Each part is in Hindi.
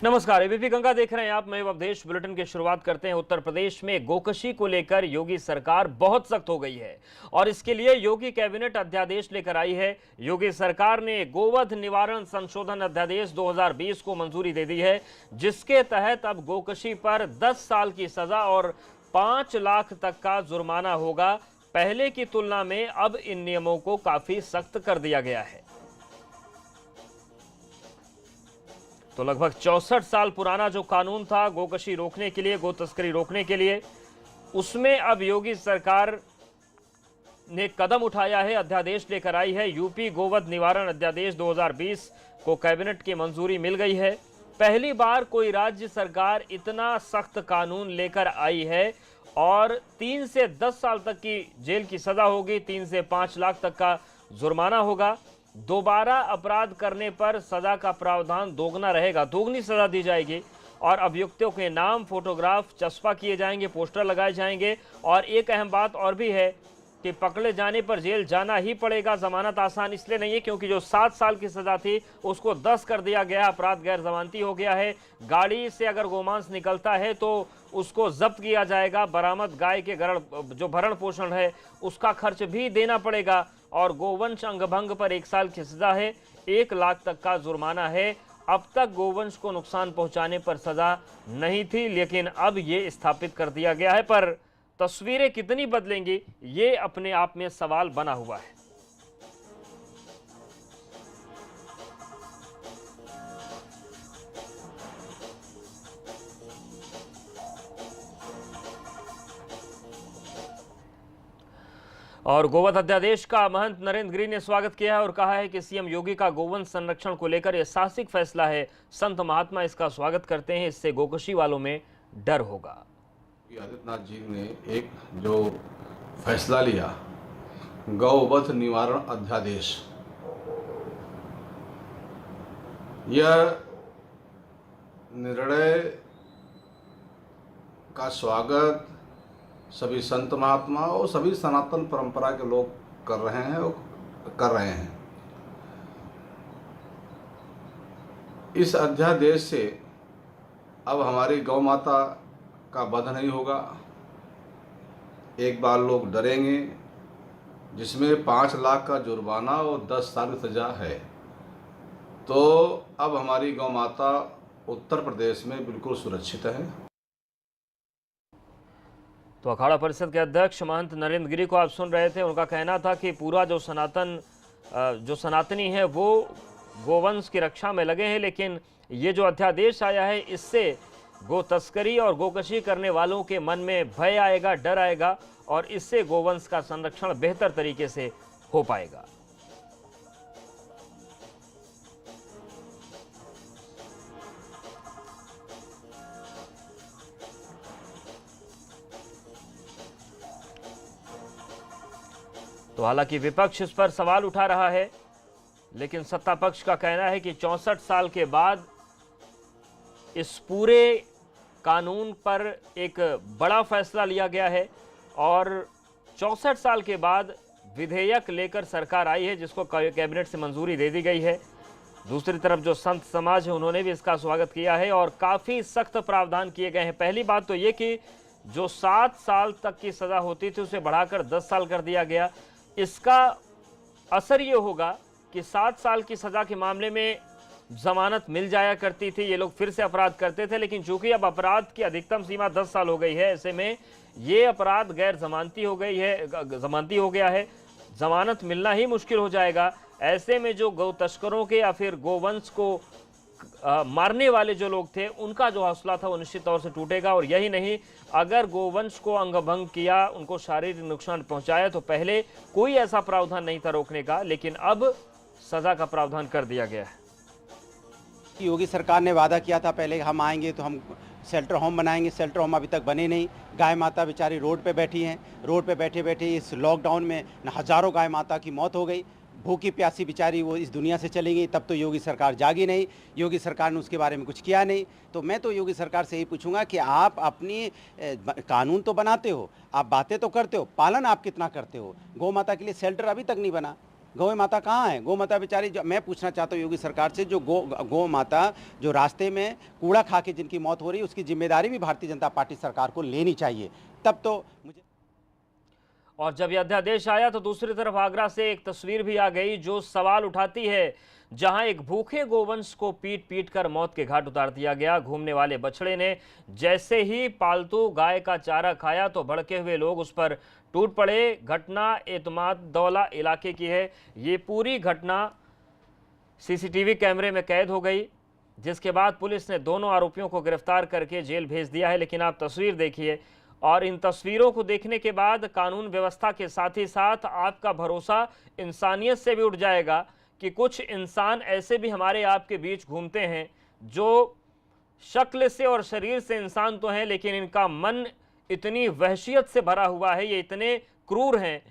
नमस्कार, एबीपी गंगा देख रहे हैं आप। मैं अवधेश। बुलेटिन की शुरुआत करते हैं। उत्तर प्रदेश में गोकशी को लेकर योगी सरकार बहुत सख्त हो गई है और इसके लिए योगी कैबिनेट अध्यादेश लेकर आई है। योगी सरकार ने गोवध निवारण संशोधन अध्यादेश 2020 को मंजूरी दे दी है, जिसके तहत अब गोकशी पर 10 साल की सजा और 5 लाख तक का जुर्माना होगा। पहले की तुलना में अब इन नियमों को काफी सख्त कर दिया गया है। तो लगभग 64 साल पुराना जो कानून था गोकशी रोकने के लिए, गो तस्करी रोकने के लिए, उसमें अब योगी सरकार ने कदम उठाया है, अध्यादेश लेकर आई है। यूपी गोवध निवारण अध्यादेश 2020 को कैबिनेट की मंजूरी मिल गई है। पहली बार कोई राज्य सरकार इतना सख्त कानून लेकर आई है और 3 से 10 साल तक की जेल की सजा होगी, 3 से 5 लाख तक का जुर्माना होगा। दोबारा अपराध करने पर सजा का प्रावधान दोगुना रहेगा, दोगुनी सजा दी जाएगी और अभियुक्तों के नाम, फोटोग्राफ चस्पा किए जाएंगे, पोस्टर लगाए जाएंगे। और एक अहम बात और भी है कि पकड़े जाने पर जेल जाना ही पड़ेगा। जमानत आसान इसलिए नहीं है क्योंकि जो 7 साल की सजा थी उसको 10 कर दिया गया, अपराध गैर जमानती हो गया है। गाड़ी से अगर गोमांस निकलता है तो उसको जब्त किया जाएगा। बरामद गाय के जो भरण पोषण है उसका खर्च भी देना पड़ेगा और गोवंश अंगभंग पर 1 साल की सजा है, 1 लाख तक का जुर्माना है। अब तक गोवंश को नुकसान पहुंचाने पर सजा नहीं थी, लेकिन अब ये स्थापित कर दिया गया है। पर तस्वीरें कितनी बदलेंगी, ये अपने आप में सवाल बना हुआ है। और गोवध अध्यादेश का महंत नरेंद्र गिरी ने स्वागत किया है और कहा है कि सीएम योगी का गोवंश संरक्षण को लेकर यह साहसिक फैसला है। संत महात्मा इसका स्वागत करते हैं, इससे गोकशी वालों में डर होगा। आदित्यनाथ जी ने एक जो फैसला लिया, गौवध निवारण अध्यादेश, यह निर्णय का स्वागत सभी संत महात्मा और सभी सनातन परंपरा के लोग कर रहे हैं। इस अध्यादेश से अब हमारी गौ माता का वध नहीं होगा। एक बार लोग डरेंगे, जिसमें 5 लाख का जुर्माना और 10 साल की सजा है। तो अब हमारी गौ माता उत्तर प्रदेश में बिल्कुल सुरक्षित है। तो अखाड़ा परिषद के अध्यक्ष महंत नरेंद्र गिरी को आप सुन रहे थे। उनका कहना था कि पूरा जो सनातनी है वो गोवंश की रक्षा में लगे हैं, लेकिन ये जो अध्यादेश आया है इससे गो तस्करी और गोकशी करने वालों के मन में भय आएगा, डर आएगा और इससे गोवंश का संरक्षण बेहतर तरीके से हो पाएगा। तो हालांकि विपक्ष इस पर सवाल उठा रहा है, लेकिन सत्ता पक्ष का कहना है कि 64 साल के बाद इस पूरे कानून पर एक बड़ा फैसला लिया गया है और 64 साल के बाद विधेयक लेकर सरकार आई है, जिसको कैबिनेट से मंजूरी दे दी गई है। दूसरी तरफ जो संत समाज है उन्होंने भी इसका स्वागत किया है और काफ़ी सख्त प्रावधान किए गए हैं। पहली बात तो ये कि जो 7 साल तक की सज़ा होती थी उसे बढ़ाकर 10 साल कर दिया गया। इसका असर ये होगा कि 7 साल की सज़ा के मामले में जमानत मिल जाया करती थी, ये लोग फिर से अपराध करते थे। लेकिन चूंकि अब अपराध की अधिकतम सीमा 10 साल हो गई है, ऐसे में ये अपराध गैर जमानती हो गया है, जमानत मिलना ही मुश्किल हो जाएगा। ऐसे में जो गौ तस्करों के या फिर गोवंश को मारने वाले जो लोग थे उनका जो हौसला था वो निश्चित तौर से टूटेगा। और यही नहीं, अगर गोवंश को अंगभंग किया, उनको शारीरिक नुकसान पहुंचाया, तो पहले कोई ऐसा प्रावधान नहीं था रोकने का, लेकिन अब सजा का प्रावधान कर दिया गया है। योगी सरकार ने वादा किया था पहले हम आएंगे तो हम शेल्टर होम बनाएंगे। शेल्टर होम अभी तक बने नहीं। गाय माता बेचारी रोड पे बैठी हैं। रोड पे बैठे बैठे इस लॉकडाउन में हज़ारों गाय माता की मौत हो गई। भूखी प्यासी बेचारी वो इस दुनिया से चली गई। तब तो योगी सरकार जागी नहीं, योगी सरकार ने उसके बारे में कुछ किया नहीं। तो मैं तो योगी सरकार से यही पूछूंगा कि आप अपनी कानून तो बनाते हो, आप बातें तो करते हो, पालन आप कितना करते हो। गौ माता के लिए शेल्टर अभी तक नहीं बना। गौ माता कहाँ है? गौ माता बेचारी, जो मैं पूछना चाहता हूँ योगी सरकार से, जो गौ माता जो रास्ते में कूड़ा खा के जिनकी मौत हो रही है, उसकी जिम्मेदारी भी भारतीय जनता पार्टी सरकार को लेनी चाहिए। तब तो मुझे। और जब यह अध्यादेश आया तो दूसरी तरफ आगरा से एक तस्वीर भी आ गई जो सवाल उठाती है, जहां एक भूखे गोवंश को पीट पीट कर मौत के घाट उतार दिया गया। घूमने वाले बछड़े ने जैसे ही पालतू गाय का चारा खाया तो भड़के हुए लोग उस पर टूट पड़े। घटना एतमाद दौला इलाके की है। ये पूरी घटना सीसीटीवी कैमरे में कैद हो गई, जिसके बाद पुलिस ने दोनों आरोपियों को गिरफ्तार करके जेल भेज दिया है। लेकिन आप तस्वीर देखिए, और इन तस्वीरों को देखने के बाद कानून व्यवस्था के साथ ही साथ आपका भरोसा इंसानियत से भी उठ जाएगा कि कुछ इंसान ऐसे भी हमारे आपके बीच घूमते हैं जो शक्ल से और शरीर से इंसान तो हैं, लेकिन इनका मन इतनी वहशियत से भरा हुआ है, ये इतने क्रूर हैं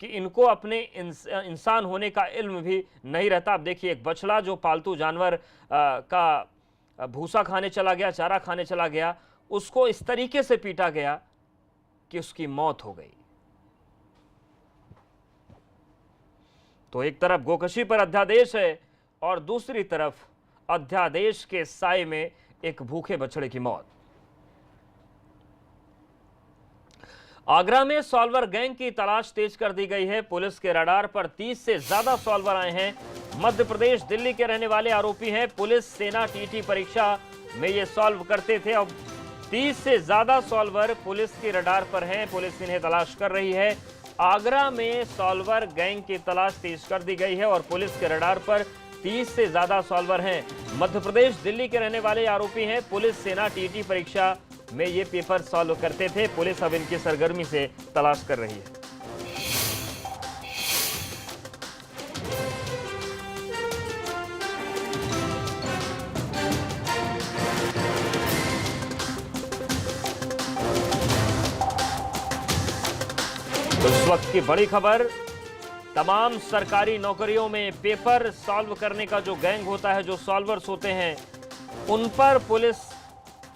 कि इनको अपने इंसान होने का इल्म भी नहीं रहता। अब देखिए, एक बछड़ा जो पालतू जानवर का भूसा खाने चला गया, चारा खाने चला गया, उसको इस तरीके से पीटा गया कि उसकी मौत हो गई। तो एक तरफ गोकशी पर अध्यादेश है और दूसरी तरफ अध्यादेश के साए में एक भूखे बछड़े की मौत। आगरा में सॉल्वर गैंग की तलाश तेज कर दी गई है। पुलिस के रडार पर 30 से ज्यादा सॉल्वर आए हैं। मध्य प्रदेश दिल्ली के रहने वाले आरोपी हैं। पुलिस सेना टीटी परीक्षा में ये सॉल्व करते थे। अब 30 से ज्यादा सॉल्वर पुलिस की रडार पर हैं। पुलिस इन्हें तलाश कर रही है। आगरा में सॉल्वर गैंग की तलाश तेज कर दी गई है और पुलिस के रडार पर 30 से ज्यादा सॉल्वर हैं। मध्य प्रदेश दिल्ली के रहने वाले आरोपी हैं। पुलिस सेना टीटी परीक्षा में ये पेपर सॉल्व करते थे। पुलिस अब इनकी सरगर्मी से तलाश कर रही है। तो इस वक्त की बड़ी खबर, तमाम सरकारी नौकरियों में पेपर सॉल्व करने का जो गैंग होता है, जो सॉल्वर्स होते हैं, उन पर पुलिस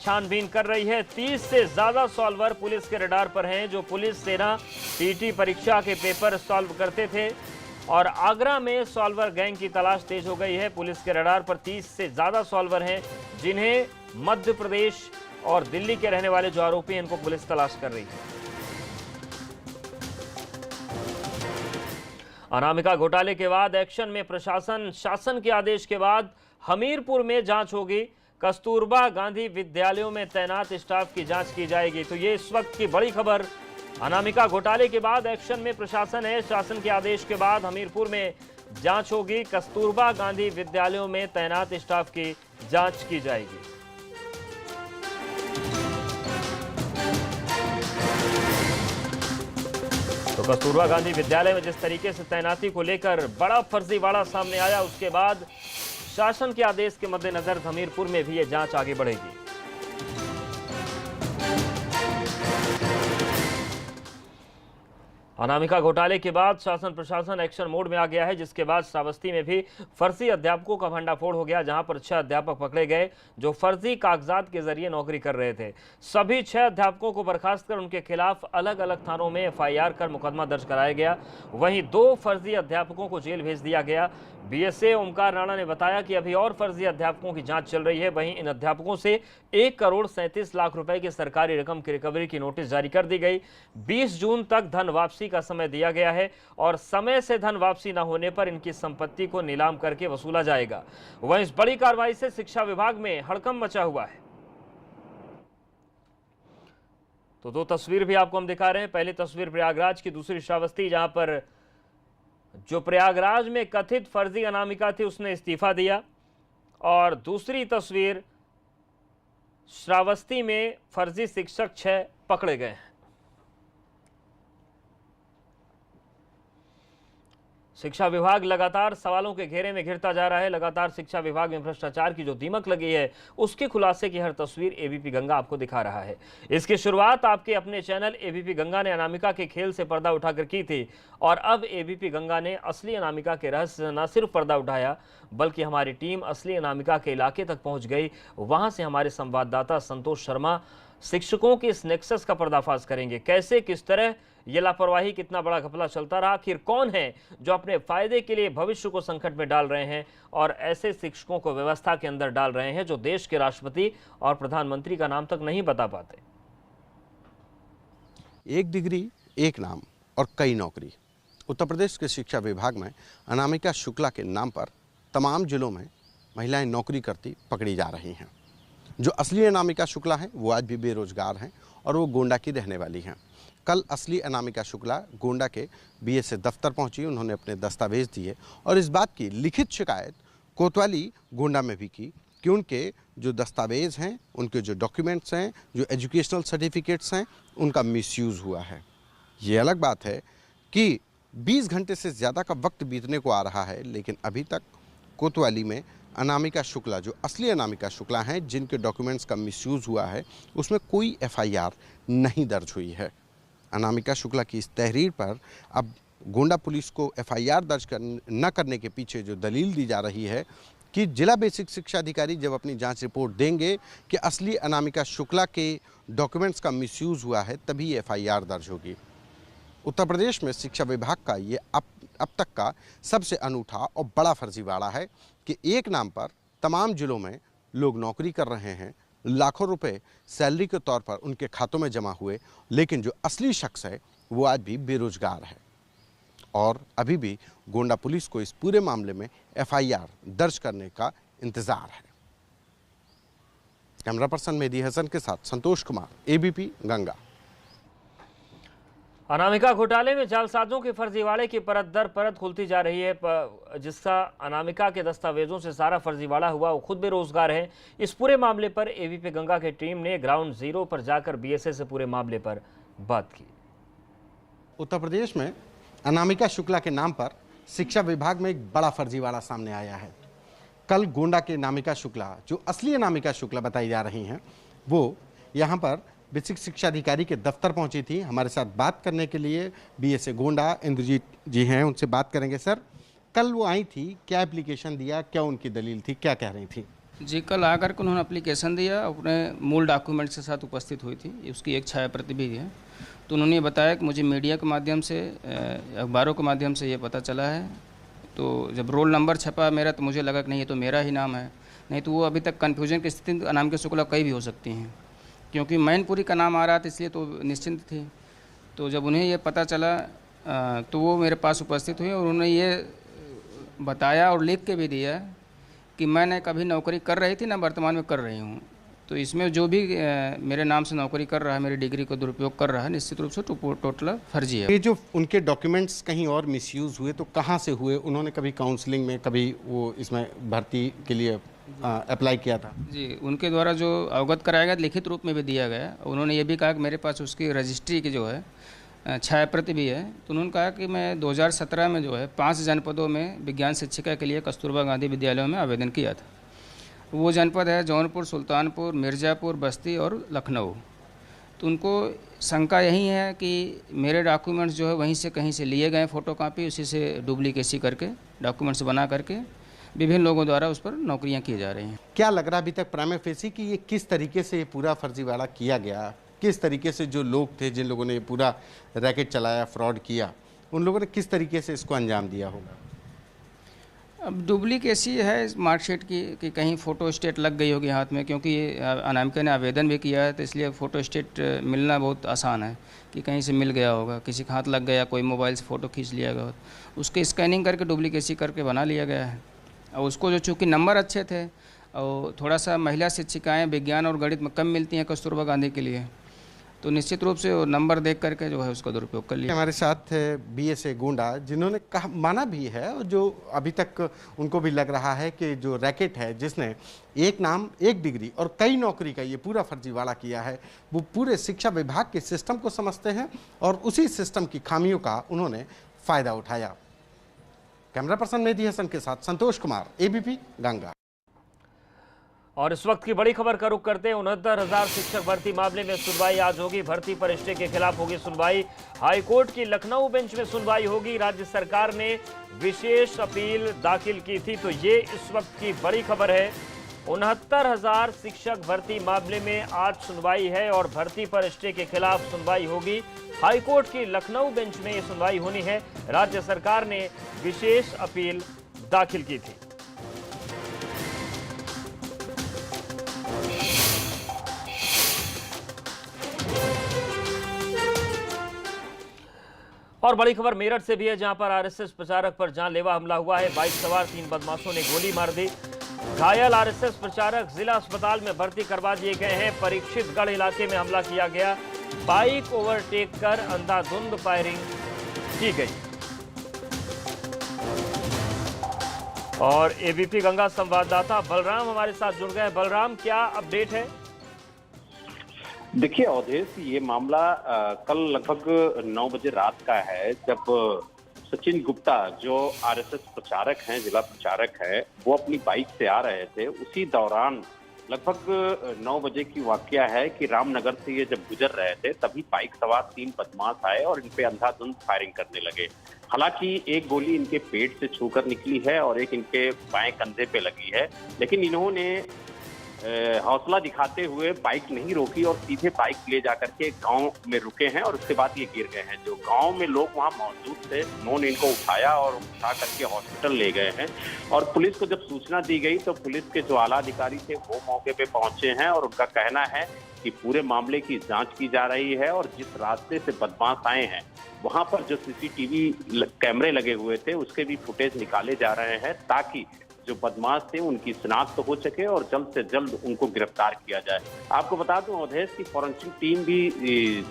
छानबीन कर रही है। 30 से ज्यादा सॉल्वर पुलिस के रडार पर हैं जो पुलिस सेना टीटी परीक्षा के पेपर सॉल्व करते थे। और आगरा में सॉल्वर गैंग की तलाश तेज हो गई है। पुलिस के रडार पर 30 से ज्यादा सॉल्वर हैं जिन्हें मध्य प्रदेश और दिल्ली के रहने वाले जो आरोपी हैं इनको पुलिस तलाश कर रही है। अनामिका घोटाले के बाद एक्शन में प्रशासन। शासन के आदेश के बाद हमीरपुर में जांच होगी। कस्तूरबा गांधी विद्यालयों में तैनात स्टाफ की जांच की जाएगी। तो ये इस वक्त की बड़ी खबर। अनामिका घोटाले के बाद एक्शन में प्रशासन है। शासन के आदेश के बाद हमीरपुर में जांच होगी। कस्तूरबा गांधी विद्यालयों में तैनात स्टाफ की जांच की जाएगी। तो कस्तूरबा गांधी विद्यालय में जिस तरीके से तैनाती को लेकर बड़ा फर्जीवाड़ा सामने आया, उसके बाद शासन के आदेश के मद्देनजर हमीरपुर में भी यह जांच आगे बढ़ेगी। अनामिका घोटाले के बाद शासन प्रशासन एक्शन मोड में आ गया है, जिसके बाद श्रावस्ती में भी फर्जी अध्यापकों का भंडाफोड़ हो गया, जहां पर 6 अध्यापक पकड़े गए जो फर्जी कागजात के जरिए नौकरी कर रहे थे। सभी 6 अध्यापकों को बर्खास्त कर उनके खिलाफ अलग अलग थानों में FIR कर मुकदमा दर्ज कराया गया। वहीं 2 फर्जी अध्यापकों को जेल भेज दिया गया। BSA ओमकार राणा ने बताया कि अभी और फर्जी अध्यापकों की जांच चल रही है। वहीं इन अध्यापकों से 1 करोड़ 37 लाख रुपए की सरकारी रकम की रिकवरी की नोटिस जारी कर दी गई। 20 जून तक धन वापसी का समय दिया गया है और समय से धन वापसी न होने पर इनकी संपत्ति को नीलाम करके वसूला जाएगा। वहीं इस बड़ी कार्रवाई से शिक्षा विभाग में हड़कंप मचा हुआ है। तो 2 तस्वीर भी आपको हम दिखा रहे हैं। पहली तस्वीर प्रयागराज की, दूसरी श्रावस्ती, जहां पर जो प्रयागराज में कथित फर्जी अनामिका थी उसने इस्तीफा दिया, और दूसरी तस्वीर श्रावस्ती में फर्जी शिक्षक 6 पकड़े गए हैं। शिक्षा विभाग लगातार सवालों के घेरे में घिरता जा रहा है। लगातार शिक्षा विभाग में भ्रष्टाचार की जो दीमक लगी है उसके खुलासे की हर तस्वीर ABP गंगा आपको दिखा रहा है। इसकी शुरुआत आपके अपने चैनल ABP गंगा ने अनामिका के खेल से पर्दा उठाकर की थी, और अब ABP गंगा ने असली अनामिका के रहस्य से न सिर्फ पर्दा उठाया बल्कि हमारी टीम असली अनामिका के इलाके तक पहुंच गई। वहां से हमारे संवाददाता संतोष शर्मा शिक्षकों के इस नेक्सस का पर्दाफाश करेंगे। कैसे, किस तरह ये लापरवाही, कितना बड़ा घपला चलता रहा, आखिर कौन है जो अपने फायदे के लिए भविष्य को संकट में डाल रहे हैं और ऐसे शिक्षकों को व्यवस्था के अंदर डाल रहे हैं जो देश के राष्ट्रपति और प्रधानमंत्री का नाम तक नहीं बता पाते। एक डिग्री, एक नाम और कई नौकरी। उत्तर प्रदेश के शिक्षा विभाग में अनामिका शुक्ला के नाम पर तमाम जिलों में महिलाएं नौकरी करती पकड़ी जा रही हैं। जो असली अनामिका शुक्ला हैं वो आज भी बेरोजगार हैं और वो गोंडा की रहने वाली हैं। कल असली अनामिका शुक्ला गोंडा के बीएसए दफ्तर पहुंची। उन्होंने अपने दस्तावेज दिए और इस बात की लिखित शिकायत कोतवाली गोंडा में भी की कि उनके जो दस्तावेज हैं, उनके जो डॉक्यूमेंट्स हैं, जो एजुकेशनल सर्टिफिकेट्स हैं, उनका मिसयूज़ हुआ है। ये अलग बात है कि 20 घंटे से ज़्यादा का वक्त बीतने को आ रहा है, लेकिन अभी तक कोतवाली में अनामिका शुक्ला, जो असली अनामिका शुक्ला हैं, जिनके डॉक्यूमेंट्स का मिसयूज़ हुआ है, उसमें कोई एफआईआर नहीं दर्ज हुई है। अनामिका शुक्ला की इस तहरीर पर अब गोंडा पुलिस को एफआईआर दर्ज न करने के पीछे जो दलील दी जा रही है कि जिला बेसिक शिक्षा अधिकारी जब अपनी जांच रिपोर्ट देंगे कि असली अनामिका शुक्ला के डॉक्यूमेंट्स का मिसयूज़ हुआ है, तभी एफआईआर दर्ज होगी। उत्तर प्रदेश में शिक्षा विभाग का ये अब तक का सबसे अनूठा और बड़ा फर्जीवाड़ा है कि एक नाम पर तमाम जिलों में लोग नौकरी कर रहे हैं, लाखों रुपए सैलरी के तौर पर उनके खातों में जमा हुए, लेकिन जो असली शख्स है वो आज भी बेरोजगार है। और अभी भी गोंडा पुलिस को इस पूरे मामले में एफआईआर दर्ज करने का इंतजार है। कैमरा पर्सन मेहदी हसन के साथ संतोष कुमार, एबीपी गंगा। अनामिका घोटाले में जालसाजों के फर्जीवाड़े की परत दर परत खुलती जा रही है। जिसका अनामिका के दस्तावेजों से सारा फर्जीवाड़ा हुआ वो खुद बेरोजगार है। इस पूरे मामले पर एबीपी गंगा की टीम ने ग्राउंड जीरो पर जाकर बीएसए से पूरे मामले पर बात की। उत्तर प्रदेश में अनामिका शुक्ला के नाम पर शिक्षा विभाग में एक बड़ा फर्जीवाड़ा सामने आया है। कल गोंडा के अनामिका शुक्ला, जो असली अनामिका शुक्ला बताई जा रही हैं, वो यहाँ पर बेसिक शिक्षा अधिकारी के दफ्तर पहुंची थी। हमारे साथ बात करने के लिए बीएसए गोंडा इंद्रजीत जी हैं, उनसे बात करेंगे। सर, कल वो आई थी, क्या एप्लीकेशन दिया, क्या उनकी दलील थी, क्या कह रही थी? जी, कल आकर के उन्होंने एप्लीकेशन दिया, अपने मूल डॉक्यूमेंट्स के साथ उपस्थित हुई थी। उसकी एक छाया प्रति भी है। तो उन्होंने ये बताया कि मुझे मीडिया के माध्यम से, अखबारों के माध्यम से ये पता चला है। तो जब रोल नंबर छपा मेरा, तो मुझे लगा कि नहीं, ये तो मेरा ही नाम है। नहीं तो वो अभी तक कन्फ्यूजन की स्थिति अनामिका शुक्ला कई भी हो सकती हैं, क्योंकि मैनपुरी का नाम आ रहा था, इसलिए तो निश्चिंत थी। तो जब उन्हें ये पता चला तो वो मेरे पास उपस्थित हुई और उन्होंने ये बताया और लिख के भी दिया कि मैंने कभी नौकरी कर रही थी, ना वर्तमान में कर रही हूँ। तो इसमें जो भी मेरे नाम से नौकरी कर रहा है, मेरी डिग्री को दुरुपयोग कर रहा है, निश्चित रूप से टोटल फर्जी है। ये जो उनके डॉक्यूमेंट्स कहीं और मिसयूज़ हुए, तो कहाँ से हुए? उन्होंने कभी काउंसलिंग में, कभी वो इसमें भर्ती के लिए अप्लाई किया था? जी, उनके द्वारा जो अवगत कराया गया, लिखित रूप में भी दिया गया। उन्होंने ये भी कहा कि मेरे पास उसकी रजिस्ट्री की जो है छाया प्रति भी है। तो उन्होंने कहा कि मैं 2017 में जो है 5 जनपदों में विज्ञान शिक्षिका के लिए कस्तूरबा गांधी विद्यालयों में आवेदन किया था। वो जनपद है जौनपुर, सुल्तानपुर, मिर्ज़ापुर, बस्ती और लखनऊ। तो उनको शंका यही है कि मेरे डॉक्यूमेंट्स जो है वहीं से कहीं से लिए गए, फ़ोटोकॉपी, उसी से डुप्लीकेसी करके डॉक्यूमेंट्स बना करके विभिन्न लोगों द्वारा उस पर नौकरियां की जा रही हैं। क्या लग रहा अभी तक प्राइमा फेसी कि ये किस तरीके से ये पूरा फर्जीवाड़ा किया गया? किस तरीके से जो लोग थे, जिन लोगों ने ये पूरा रैकेट चलाया, फ्रॉड किया, उन लोगों ने किस तरीके से इसको अंजाम दिया होगा? अब डुप्लीकेसी है मार्कशीट की कि कहीं फ़ोटो स्टेट लग गई होगी हाथ में, क्योंकि अनामिका ने आवेदन भी किया है, तो इसलिए फ़ोटो स्टेट मिलना बहुत आसान है कि कहीं से मिल गया होगा, किसी का हाथ लग गया, कोई मोबाइल से फ़ोटो खींच लिया गया, उसके स्कैनिंग करके डुप्लीकेसी करके बना लिया गया है। और उसको जो चूँकि नंबर अच्छे थे और थोड़ा सा महिला शिक्षिकाएँ विज्ञान और गणित में कम मिलती हैं कस्तूरबा गांधी के लिए, तो निश्चित रूप से वो नंबर देख करके जो है उसका दुरुपयोग कर लिया। हमारे साथ बीएसए गोंडा, जिन्होंने कहा, माना भी है, और जो अभी तक उनको भी लग रहा है कि जो रैकेट है, जिसने एक नाम, एक डिग्री और कई नौकरी का ये पूरा फर्जीवाड़ा किया है, वो पूरे शिक्षा विभाग के सिस्टम को समझते हैं और उसी सिस्टम की खामियों का उन्होंने फ़ायदा उठाया। कैमरा पर्सन मेहदी हसन के साथ संतोष कुमार, एबीपी गंगा। और इस वक्त की बड़ी खबर का रुख करते हैं। 69,000 शिक्षक भर्ती मामले में सुनवाई आज होगी। भर्ती पर स्टे के खिलाफ होगी सुनवाई। हाईकोर्ट की लखनऊ बेंच में सुनवाई होगी। राज्य सरकार ने विशेष अपील दाखिल की थी। तो ये इस वक्त की बड़ी खबर है 69,000 शिक्षक भर्ती मामले में आज सुनवाई है और भर्ती पर स्टे के खिलाफ सुनवाई होगी। हाईकोर्ट की लखनऊ बेंच में ये सुनवाई होनी है। राज्य सरकार ने विशेष अपील दाखिल की थी। और बड़ी खबर मेरठ से भी है, जहां पर आरएसएस प्रचारक पर जानलेवा हमला हुआ है। बाइक सवार 3 बदमाशों ने गोली मार दी। घायल आरएसएस प्रचारक जिला अस्पताल में भर्ती करवा दिए गए हैं। परीक्षितगढ़ इलाके में हमला किया गया। बाइक ओवरटेक कर अंधाधुंध फायरिंग की गई। और एबीपी गंगा संवाददाता बलराम हमारे साथ जुड़ गए। बलराम, क्या अपडेट है? देखिए अवधेश, ये मामला कल लगभग 9 बजे रात का है, जब सचिन गुप्ता जो आरएसएस प्रचारक हैं, जिला प्रचारक है, वो अपनी बाइक से आ रहे थे। उसी दौरान लगभग 9 बजे की वाकया है कि रामनगर से ये जब गुजर रहे थे तभी बाइक सवार 3 बदमाश आए और इन पे अंधाधुंध फायरिंग करने लगे। हालांकि एक गोली इनके पेट से छूकर निकली है और एक इनके बाएं कंधे पे लगी है, लेकिन इन्होंने हौसला दिखाते हुए बाइक नहीं रोकी और सीधे बाइक ले जाकर के गांव में रुके हैं और उसके बाद ये गिर गए हैं। जो गांव में लोग वहां मौजूद थे, उन्होंने इनको उठाया और उठा करके हॉस्पिटल ले गए हैं। और पुलिस को जब सूचना दी गई तो पुलिस के जो आला अधिकारी थे वो मौके पे पहुंचे हैं और उनका कहना है कि पूरे मामले की जांच की जा रही है और जिस रास्ते से बदमाश आए हैं वहां पर जो सीसीटीवी कैमरे लगे हुए थे उसके भी फुटेज निकाले जा रहे हैं, ताकि जो बदमाश थे उनकी शिनाख्त हो सके और जल्द से जल्द उनको गिरफ्तार किया जाए। आपको बता दूं अवधेश की फॉरेंसिक टीम भी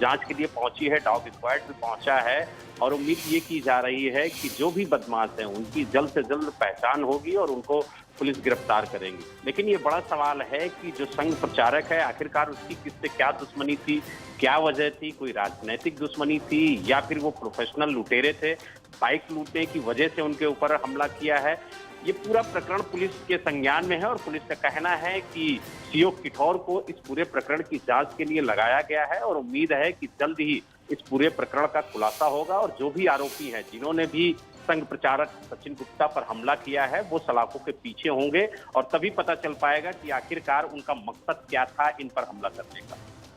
जांच के लिए पहुंची है, डॉग स्क्वाड भी पहुंचा है और उम्मीद ये की जा रही है कि जो भी बदमाश हैं उनकी जल्द से जल्द पहचान होगी और उनको पुलिस गिरफ्तार करेंगी। लेकिन ये बड़ा सवाल है कि जो संघ प्रचारक है, आखिरकार उसकी किससे क्या दुश्मनी थी, क्या वजह थी? कोई राजनीतिक दुश्मनी थी या फिर वो प्रोफेशनल लुटेरे थे, बाइक लूटने की वजह से उनके ऊपर हमला किया है? ये पूरा प्रकरण पुलिस के संज्ञान में है और पुलिस का कहना है कि सीओ किठौर को इस पूरे प्रकरण की जांच के लिए लगाया गया है और उम्मीद है कि जल्द ही इस पूरे प्रकरण का खुलासा होगा और जो भी आरोपी हैं, जिन्होंने भी संघ प्रचारक सचिन गुप्ता पर हमला किया है, वो सलाखों के पीछे होंगे और तभी पता चल पाएगा कि आखिरकार उनका मकसद क्या था इन पर हमला करने का।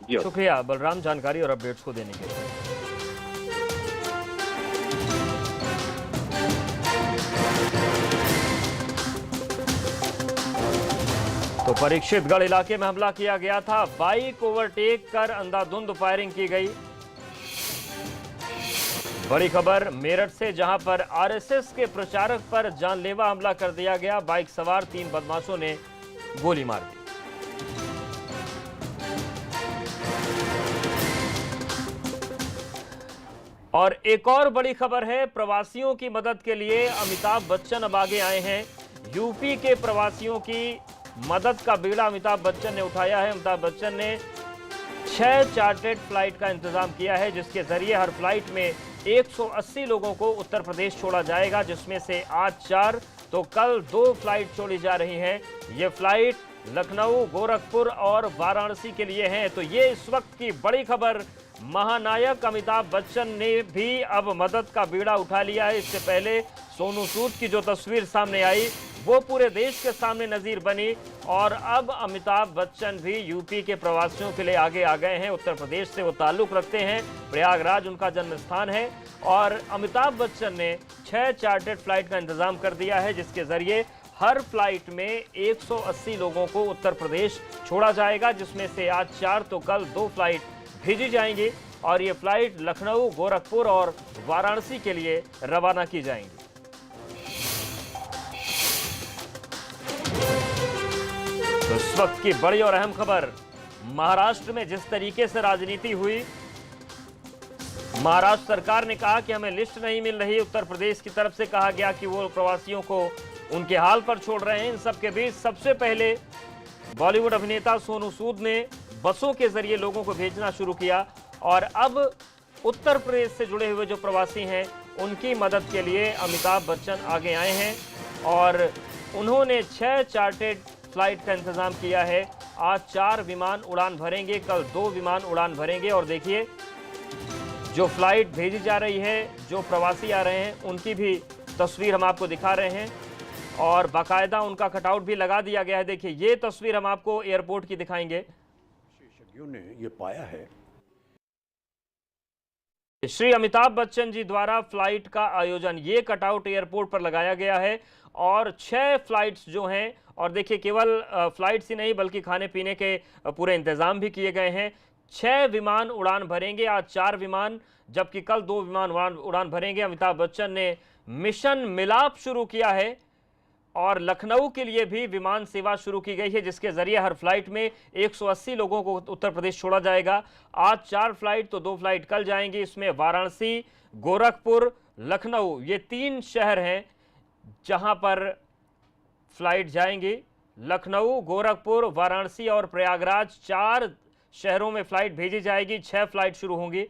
जी शुक्रिया बलराम, जानकारी और अपडेट्स को देने के लिए। तो परीक्षितगढ़ इलाके में हमला किया गया था। बाइक ओवरटेक कर अंधाधुंध फायरिंग की गई। बड़ी खबर मेरठ से, जहां पर आरएसएस के प्रचारक पर जानलेवा हमला कर दिया गया। बाइक सवार 3 बदमाशों ने गोली मार दी। और एक और बड़ी खबर है, प्रवासियों की मदद के लिए अमिताभ बच्चन अब आगे आए हैं। यूपी के प्रवासियों की मदद का बीड़ा अमिताभ बच्चन ने उठाया है। अमिताभ बच्चन ने 6 चार्टर्ड फ्लाइट का इंतजाम किया है, जिसके जरिए हर फ्लाइट में 180 लोगों को उत्तर प्रदेश छोड़ा जाएगा, जिसमें से आज 4 तो कल 2 फ्लाइट छोड़ी जा रही हैं। ये फ्लाइट लखनऊ, गोरखपुर और वाराणसी के लिए हैं। तो ये इस वक्त की बड़ी खबर। महानायक अमिताभ बच्चन ने भी अब मदद का बीड़ा उठा लिया है। इससे पहले सोनू सूद की जो तस्वीर सामने आई वो पूरे देश के सामने नजीर बनी और अब अमिताभ बच्चन भी यूपी के प्रवासियों के लिए आगे आ गए हैं। उत्तर प्रदेश से वो ताल्लुक रखते हैं, प्रयागराज उनका जन्म स्थान है और अमिताभ बच्चन ने 6 चार्टर्ड फ्लाइट का इंतजाम कर दिया है, जिसके जरिए हर फ्लाइट में 180 लोगों को उत्तर प्रदेश छोड़ा जाएगा, जिसमें से आज 4 तो कल 2 फ्लाइट भेजी जाएंगी और ये फ्लाइट लखनऊ, गोरखपुर और वाराणसी के लिए रवाना की जाएंगी। तो इस वक्त की बड़ी और अहम खबर, महाराष्ट्र में जिस तरीके से राजनीति हुई, महाराष्ट्र सरकार ने कहा कि हमें लिस्ट नहीं मिल रही। उत्तर प्रदेश की तरफ से कहा गया कि वो प्रवासियों को उनके हाल पर छोड़ रहे हैं। इन सबके बीच सबसे पहले बॉलीवुड अभिनेता सोनू सूद ने बसों के जरिए लोगों को भेजना शुरू किया और अब उत्तर प्रदेश से जुड़े हुए जो प्रवासी हैं उनकी मदद के लिए अमिताभ बच्चन आगे आए हैं और उन्होंने 6 चार्टर्ड फ्लाइट का इंतजाम किया है। आज 4 विमान उड़ान भरेंगे, कल 2 विमान उड़ान भरेंगे और देखिए जो फ्लाइट भेजी जा रही है, जो प्रवासी आ रहे हैं उनकी भी तस्वीर हम आपको दिखा रहे हैं और बाकायदा उनका कटआउट भी लगा दिया गया है। देखिए ये तस्वीर हम आपको एयरपोर्ट की दिखाएंगे। विशेषज्ञों ने ये पाया है श्री अमिताभ बच्चन जी द्वारा फ्लाइट का आयोजन ये कटआउट एयरपोर्ट पर लगाया गया है और 6 फ्लाइट्स जो हैं, और देखिए केवल फ्लाइट्स ही नहीं बल्कि खाने पीने के पूरे इंतजाम भी किए गए हैं। 6 विमान उड़ान भरेंगे, आज 4 विमान जबकि कल 2 विमान उड़ान भरेंगे। अमिताभ बच्चन ने मिशन मिलाप शुरू किया है और लखनऊ के लिए भी विमान सेवा शुरू की गई है, जिसके जरिए हर फ्लाइट में 180 लोगों को उत्तर प्रदेश छोड़ा जाएगा। आज 4 फ्लाइट तो 2 फ्लाइट कल जाएंगी। इसमें वाराणसी, गोरखपुर, लखनऊ ये 3 शहर हैं जहां पर फ्लाइट जाएंगी। लखनऊ, गोरखपुर, वाराणसी और प्रयागराज 4 शहरों में फ्लाइट भेजी जाएगी। 6 फ्लाइट शुरू होंगी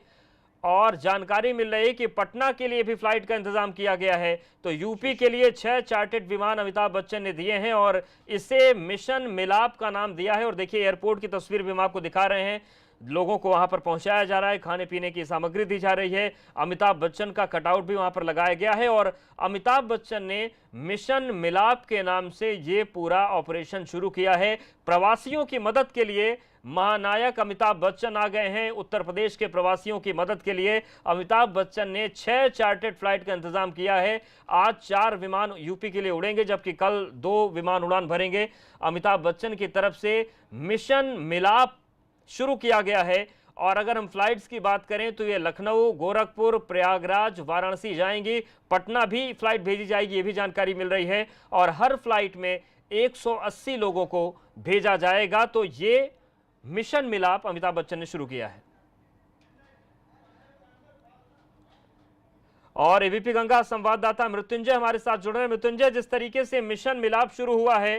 और जानकारी मिल रही है कि पटना के लिए भी फ्लाइट का इंतजाम किया गया है। तो यूपी के लिए 6 चार्टर्ड विमान अमिताभ बच्चन ने दिए हैं और इसे मिशन मिलाप का नाम दिया है। और देखिए एयरपोर्ट की तस्वीर भी हम आपको दिखा रहे हैं, लोगों को वहां पर पहुंचाया जा रहा है, खाने पीने की सामग्री दी जा रही है। अमिताभ बच्चन का कटआउट भी वहां पर लगाया गया है और अमिताभ बच्चन ने मिशन मिलाप के नाम से ये पूरा ऑपरेशन शुरू किया है। प्रवासियों की मदद के लिए महानायक अमिताभ बच्चन आ गए हैं। उत्तर प्रदेश के प्रवासियों की मदद के लिए अमिताभ बच्चन ने 6 चार्टर्ड फ्लाइट का इंतजाम किया है। आज 4 विमान यूपी के लिए उड़ेंगे जबकि कल 2 विमान उड़ान भरेंगे। अमिताभ बच्चन की तरफ से मिशन मिलाप शुरू किया गया है। और अगर हम फ्लाइट्स की बात करें तो ये लखनऊ, गोरखपुर, प्रयागराज, वाराणसी जाएंगी। पटना भी फ्लाइट भेजी जाएगी, ये भी जानकारी मिल रही है। और हर फ्लाइट में 180 लोगों को भेजा जाएगा। तो ये मिशन मिलाप अमिताभ बच्चन ने शुरू किया है। और एबीपी गंगा संवाददाता मृत्युंजय हमारे साथ जुड़ रहे हैं। मृत्युंजय, जिस तरीके से मिशन मिलाप शुरू हुआ है,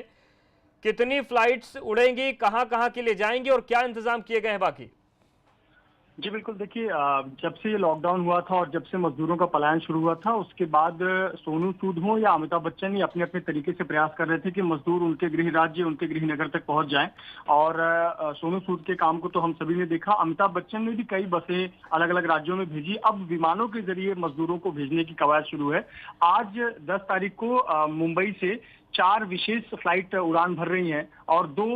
कितनी फ्लाइट्स उड़ेंगी, कहां-कहां के लिए जाएंगी और क्या इंतजाम किए गए हैं बाकी? जी बिल्कुल, देखिए जब से ये लॉकडाउन हुआ था और जब से मजदूरों का पलायन शुरू हुआ था उसके बाद सोनू सूद हो या अमिताभ बच्चन ही अपने अपने तरीके से प्रयास कर रहे थे कि मजदूर उनके गृह राज्य, उनके गृह नगर तक पहुंच जाएं। और सोनू सूद के काम को तो हम सभी ने देखा। अमिताभ बच्चन ने भी कई बसें अलग अलग राज्यों में भेजी। अब विमानों के जरिए मजदूरों को भेजने की कवायद शुरू है। आज 10 तारीख को मुंबई से 4 विशेष फ्लाइट उड़ान भर रही हैं और 2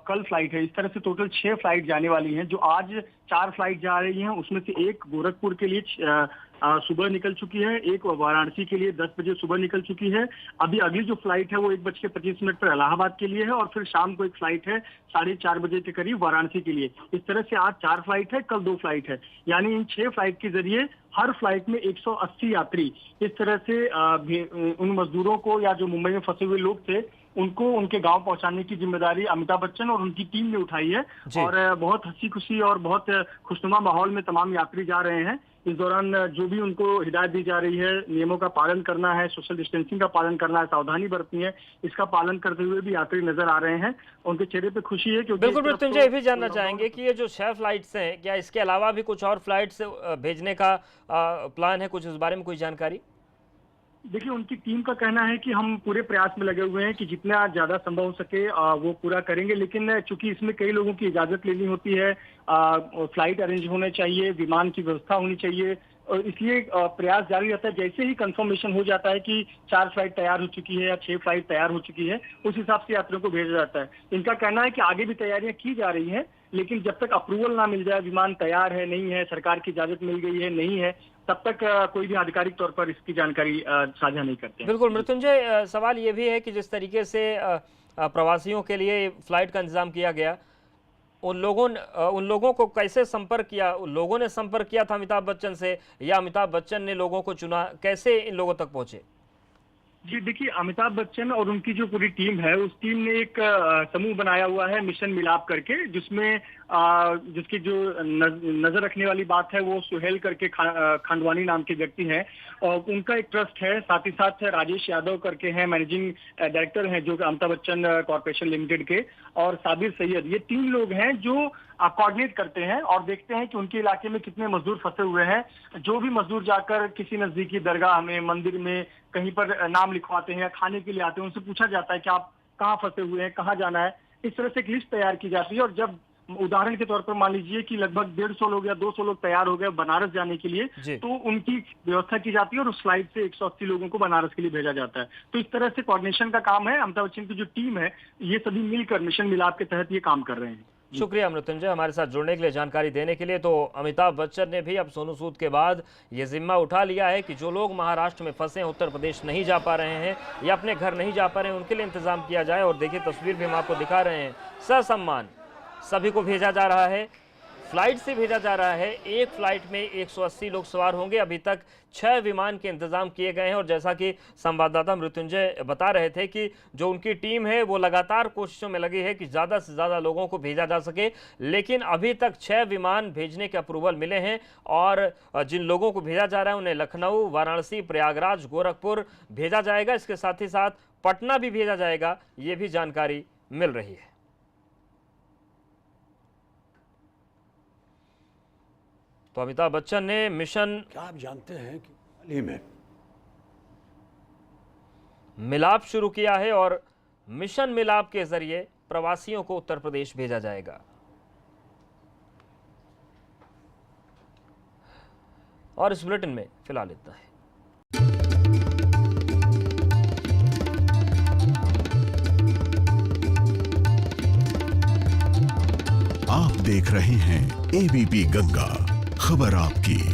कल फ्लाइट है। इस तरह से टोटल 6 फ्लाइट जाने वाली हैं। जो आज 4 फ्लाइट जा रही हैं उसमें से एक गोरखपुर के लिए सुबह निकल चुकी है, एक वाराणसी के लिए 10 बजे सुबह निकल चुकी है। अभी अगली जो फ्लाइट है वो 1:25 पर इलाहाबाद के लिए है और फिर शाम को एक फ्लाइट है 4:30 बजे के करीब वाराणसी के लिए। इस तरह से आज 4 फ्लाइट है, कल 2 फ्लाइट है। यानी इन 6 फ्लाइट के जरिए हर फ्लाइट में 180 यात्री इस तरह से उन मजदूरों को या जो मुंबई में फंसे हुए लोग थे उनको उनके गांव पहुंचाने की जिम्मेदारी अमिताभ बच्चन और उनकी टीम ने उठाई है। और बहुत हंसी खुशी और बहुत खुशनुमा माहौल में तमाम यात्री जा रहे हैं। इस दौरान जो भी उनको हिदायत दी जा रही है, नियमों का पालन करना है, सोशल डिस्टेंसिंग का पालन करना है, सावधानी बरतनी है, इसका पालन करते हुए भी यात्री नजर आ रहे हैं। उनके चेहरे पे खुशी है। क्योंकि बिल्कुल मृत्युंजय, ये भी जानना चाहेंगे कि ये जो 6 फ्लाइट्स हैं, क्या इसके अलावा भी कुछ और फ्लाइट्स भेजने का प्लान है? कुछ इस बारे में कोई जानकारी? देखिए, उनकी टीम का कहना है कि हम पूरे प्रयास में लगे हुए हैं कि जितना ज्यादा संभव हो सके वो पूरा करेंगे। लेकिन चूंकि इसमें कई लोगों की इजाजत लेनी होती है, फ्लाइट अरेंज होने चाहिए, विमान की व्यवस्था होनी चाहिए और इसलिए प्रयास जारी रहता है। जैसे ही कंफर्मेशन हो जाता है कि 4 फ्लाइट तैयार हो चुकी है या 6 फ्लाइट तैयार हो चुकी है, उस हिसाब से यात्रियों को भेजा जाता है। इनका कहना है कि आगे भी तैयारियां की जा रही हैं, लेकिन जब तक अप्रूवल ना मिल जाए, विमान तैयार है नहीं है, सरकार की इजाजत मिल गई है नहीं है, तब तक कोई भी आधिकारिक तौर पर इसकी जानकारी साझा नहीं करते। बिल्कुल मृत्युंजय, सवाल ये भी है कि जिस तरीके से प्रवासियों के लिए फ्लाइट का इंतजाम किया गया, उन लोगों को कैसे संपर्क किया? लोगों ने संपर्क किया था अमिताभ बच्चन से या अमिताभ बच्चन ने लोगों को चुना? कैसे इन लोगों तक पहुंचे? जी देखिए, अमिताभ बच्चन और उनकी जो पूरी टीम है उस टीम ने एक समूह बनाया हुआ है मिशन मिलाप करके, जिसमें जिसकी जो नजर रखने वाली बात है वो सुहेल करके खंडवानी नाम के व्यक्ति हैं और उनका एक ट्रस्ट है। साथ ही साथ राजेश यादव करके हैं, मैनेजिंग डायरेक्टर हैं जो अमिताभ बच्चन कॉर्पोरेशन लिमिटेड के, और साबिर सैयद। ये 3 लोग हैं जो कोऑर्डिनेट करते हैं और देखते हैं कि उनके इलाके में कितने मजदूर फंसे हुए हैं। जो भी मजदूर जाकर किसी नजदीकी दरगाह में, मंदिर में कहीं पर नाम लिखवाते हैं या खाने के लिए आते हैं, उनसे पूछा जाता है कि आप कहाँ फंसे हुए हैं, कहाँ जाना है। इस तरह से एक लिस्ट तैयार की जाती है और जब उदाहरण के तौर पर मान लीजिए कि लगभग 150 लोग या 200 लोग तैयार हो गए बनारस जाने के लिए, जी। तो उनकी व्यवस्था की जाती है और उस फ्लाइट से 180 लोगों को बनारस के लिए भेजा जाता है। तो इस तरह से कोऑर्डिनेशन का काम है। अमिताभ बच्चन की जो टीम है, ये सभी मिलकर मिशन मिलाप के तहत ये काम कर रहे हैं। शुक्रिया मृत्युंजय, हमारे साथ जुड़ने के लिए, जानकारी देने के लिए। तो अमिताभ बच्चन ने भी अब सोनू सूद के बाद ये जिम्मा उठा लिया है कि जो लोग महाराष्ट्र में फंसे हैं, उत्तर प्रदेश नहीं जा पा रहे हैं या अपने घर नहीं जा पा रहे हैं, उनके लिए इंतजाम किया जाए। और देखिए तस्वीर भी हम आपको दिखा रहे हैं, ससम्मान सभी को भेजा जा रहा है, फ्लाइट से भेजा जा रहा है। एक फ्लाइट में 180 लोग सवार होंगे। अभी तक 6 विमान के इंतजाम किए गए हैं और जैसा कि संवाददाता मृत्युंजय बता रहे थे कि जो उनकी टीम है वो लगातार कोशिशों में लगी है कि ज़्यादा से ज़्यादा लोगों को भेजा जा सके, लेकिन अभी तक 6 विमान भेजने के अप्रूवल मिले हैं और जिन लोगों को भेजा जा रहा है उन्हें लखनऊ, वाराणसी, प्रयागराज, गोरखपुर भेजा जाएगा। इसके साथ ही साथ पटना भी भेजा जाएगा, ये भी जानकारी मिल रही है। तो अमिताभ बच्चन ने मिशन क्या आप जानते हैं कि हाल ही में मिलाप शुरू किया है और मिशन मिलाप के जरिए प्रवासियों को उत्तर प्रदेश भेजा जाएगा। और इस बुलेटिन में फिलहाल इतना है। आप देख रहे हैं एबीपी गंगा, खबर आपकी।